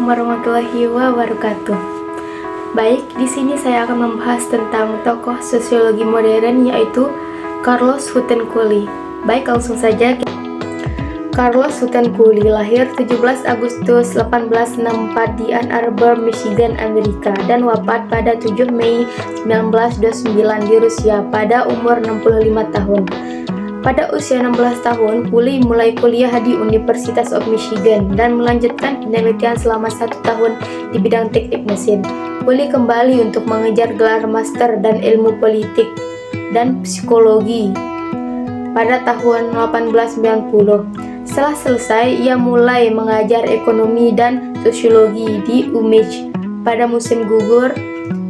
Assalamualaikum warahmatullahi wabarakatuh. Baik, di sini saya akan membahas tentang tokoh sosiologi modern yaitu Carlos Hutten-Cully. Baik, langsung saja. Carlos Hutten-Cully lahir 17 Agustus 1864 di Ann Arbor, Michigan, Amerika dan wafat pada 7 Mei 1929 di Rusia pada umur 65 tahun. Pada usia 16 tahun, Cully mulai kuliah di University of Michigan dan melanjutkan penelitian selama 1 tahun di bidang teknik mesin. Cully kembali untuk mengejar gelar master dan ilmu politik dan psikologi pada tahun 1890. Setelah selesai, ia mulai mengajar ekonomi dan sosiologi di UMich pada musim gugur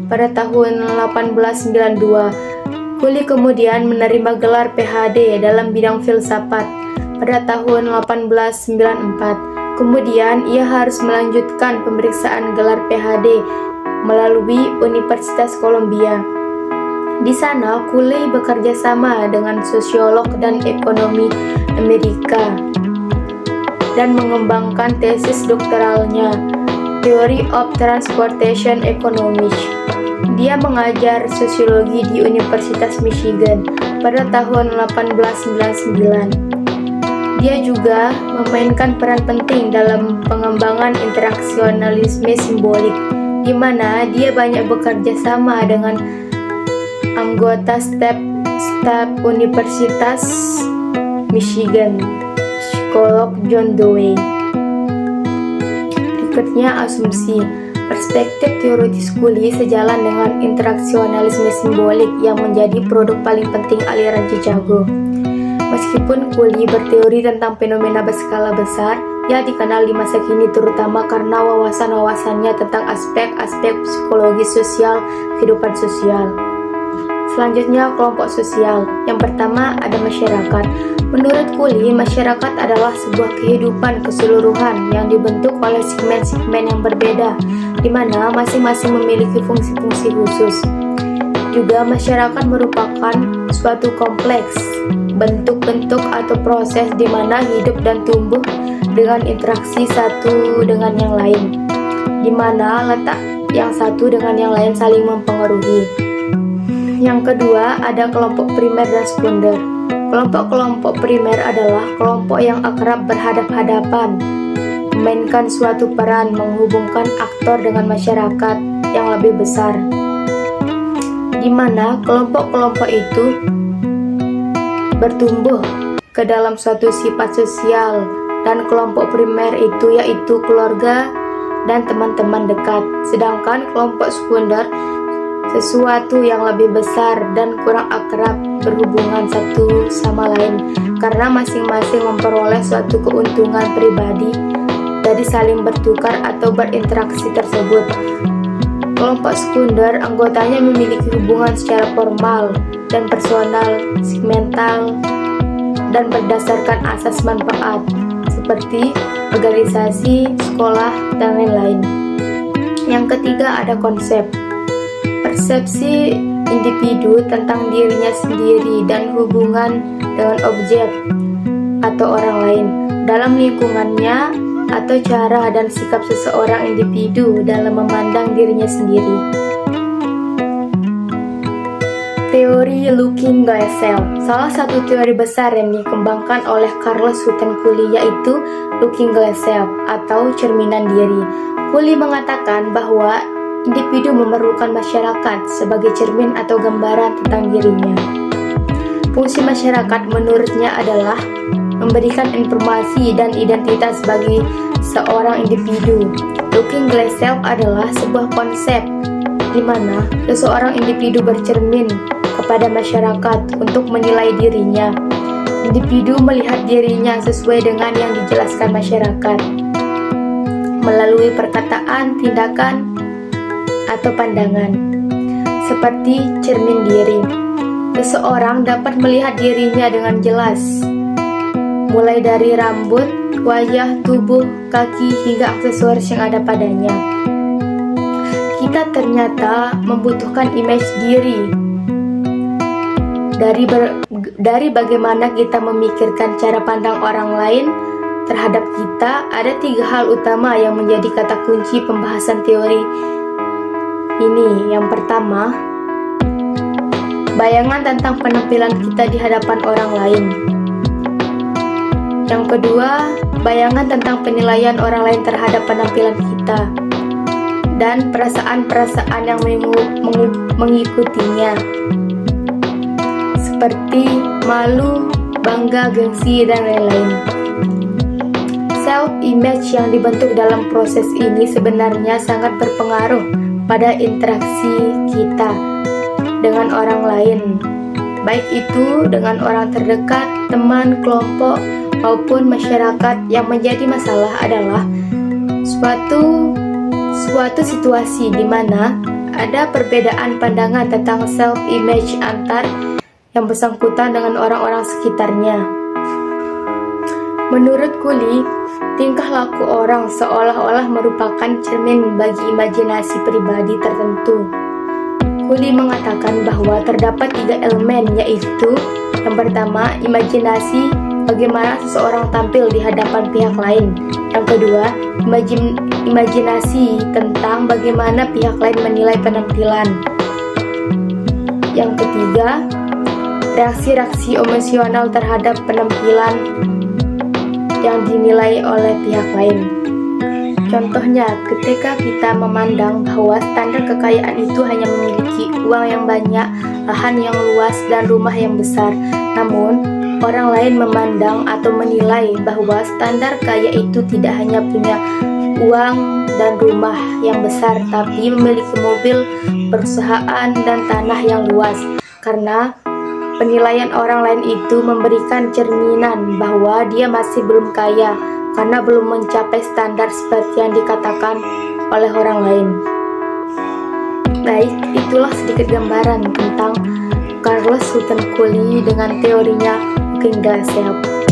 pada tahun 1892. Cully kemudian menerima gelar PhD dalam bidang filsafat pada tahun 1894. Kemudian ia harus melanjutkan pemeriksaan gelar PhD melalui Universitas Columbia. Di sana, Cully bekerja sama dengan sosiolog dan ekonomi Amerika dan mengembangkan tesis doktoralnya, Theory of Transportation Economics. Dia mengajar sosiologi di Universitas Michigan pada tahun 1899. Dia juga memainkan peran penting dalam pengembangan interaksionalisme simbolik, di mana dia banyak bekerja sama dengan anggota staf Universitas Michigan, psikolog John Dewey. Berikutnya asumsi. Perspektif teoritis Cully sejalan dengan interaksionalisme simbolik yang menjadi produk paling penting aliran Chicago. Meskipun Cully berteori tentang fenomena berskala besar, ia dikenal di masa kini terutama karena wawasan-wawasannya tentang aspek-aspek psikologi sosial kehidupan sosial. Selanjutnya, kelompok sosial. Yang pertama ada masyarakat. Menurut Cully, masyarakat adalah sebuah kehidupan keseluruhan yang dibentuk oleh segmen-segmen yang berbeda, di mana masing-masing memiliki fungsi-fungsi khusus. Juga masyarakat merupakan suatu kompleks, bentuk-bentuk atau proses di mana hidup dan tumbuh dengan interaksi satu dengan yang lain, di mana letak yang satu dengan yang lain saling mempengaruhi. Yang kedua, ada kelompok primer dan sekunder. Kelompok-kelompok primer adalah kelompok yang akrab berhadap-hadapan, memainkan suatu peran menghubungkan aktor dengan masyarakat yang lebih besar, di mana kelompok-kelompok itu bertumbuh ke dalam suatu sifat sosial, dan kelompok primer itu yaitu keluarga dan teman-teman dekat, sedangkan kelompok sekunder sesuatu yang lebih besar dan kurang akrab berhubungan satu sama lain karena masing-masing memperoleh suatu keuntungan pribadi dari saling bertukar atau berinteraksi tersebut. Kelompok sekunder anggotanya memiliki hubungan secara formal dan personal, segmental, dan berdasarkan asas manfaat seperti organisasi, sekolah, dan lain-lain. Yang ketiga ada konsep. Persepsi individu tentang dirinya sendiri dan hubungan dengan objek atau orang lain dalam lingkungannya atau cara dan sikap seseorang individu dalam memandang dirinya sendiri. Teori Looking Glass Self. Salah satu teori besar yang dikembangkan oleh Carlos Hutten-Cully yaitu Looking Glass Self atau cerminan diri. Cully mengatakan bahwa individu memerlukan masyarakat sebagai cermin atau gambaran tentang dirinya. Fungsi masyarakat menurutnya adalah memberikan informasi dan identitas bagi seorang individu. Looking Glass Self adalah sebuah konsep di mana seseorang individu bercermin kepada masyarakat untuk menilai dirinya. Individu melihat dirinya sesuai dengan yang dijelaskan masyarakat melalui perkataan, tindakan, atau pandangan. Seperti cermin diri, seseorang dapat melihat dirinya dengan jelas, mulai dari rambut, wajah, tubuh, kaki, hingga aksesoris yang ada padanya. Kita ternyata membutuhkan image diri dari bagaimana kita memikirkan cara pandang orang lain terhadap kita, ada 3 hal utama yang menjadi kata kunci pembahasan teori ini. Yang pertama, bayangan tentang penampilan kita di hadapan orang lain. Yang kedua, bayangan tentang penilaian orang lain terhadap penampilan kita dan perasaan-perasaan yang mengikutinya, seperti malu, bangga, gengsi, dan lain-lain. Self-image yang dibentuk dalam proses ini sebenarnya sangat berpengaruh pada interaksi kita dengan orang lain, baik itu dengan orang terdekat, teman, kelompok, maupun masyarakat. Yang menjadi masalah adalah suatu situasi di mana ada perbedaan pandangan tentang self-image antar yang bersangkutan dengan orang-orang sekitarnya. Menurut Cooley, tingkah laku orang seolah-olah merupakan cermin bagi imajinasi pribadi tertentu. Cooley mengatakan bahwa terdapat 3 elemen, yaitu yang pertama, imajinasi bagaimana seseorang tampil di hadapan pihak lain. Yang kedua, imajinasi tentang bagaimana pihak lain menilai penampilan. Yang ketiga, reaksi-reaksi emosional terhadap penampilan yang dinilai oleh pihak lain. Contohnya, ketika kita memandang bahwa standar kekayaan itu hanya memiliki uang yang banyak, lahan yang luas, dan rumah yang besar, namun orang lain memandang atau menilai bahwa standar kaya itu tidak hanya punya uang dan rumah yang besar, tapi memiliki mobil, perusahaan, dan tanah yang luas. Karena penilaian orang lain itu memberikan cerminan bahwa dia masih belum kaya karena belum mencapai standar seperti yang dikatakan oleh orang lain. Baik, itulah sedikit gambaran tentang Carlos Hutton Cooley dengan teorinya Looking Glass Self.